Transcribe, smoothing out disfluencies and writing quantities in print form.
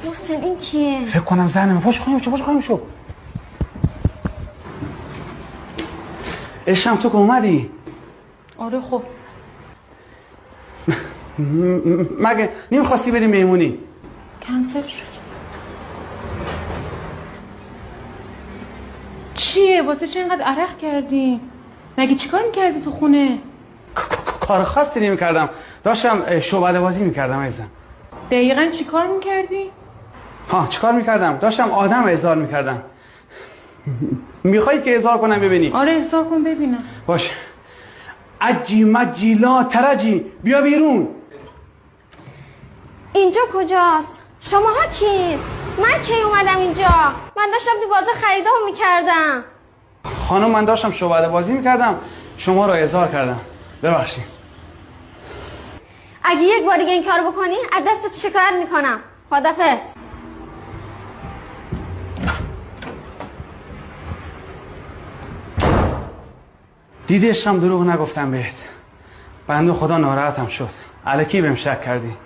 محسن این کیه؟ فکر کنم زنمه. پاش خواهیم شو. عشقم تو که اومدی؟ آره خب مگه نمیخواستی بریم مهمونی؟ کنسل شد. چیه؟ واسه چه اینقدر عرق کردی؟ مگه چیکار میکردی تو خونه؟ کار خاصی نمیکردم، داشتم شعبده بازی میکردم عزیزم. دقیقاً چیکار میکردی؟ چیکار میکردم؟ داشتم آدم احضار میکردم. میخوایی که احضار کنم ببینی؟ آره احضار کن ببینم. باش. عجی مجی لا ترجی، بیا بیرون. اینجا کجاست؟ شماها کی؟ من کی اومدم اینجا؟ من داشتم تو بازار خریدام میکردم. خانم من داشتم شعبده بازی میکردم، شما رو احضار کردم، ببخشید. اگه یک بار دیگه این کار بکنی از دستت شکایت میکنم. خدافظ. دیدی عشقم دروغ نگفتم بهت. بنده خدا ناراحتم شد. الکی بهم شک کردی.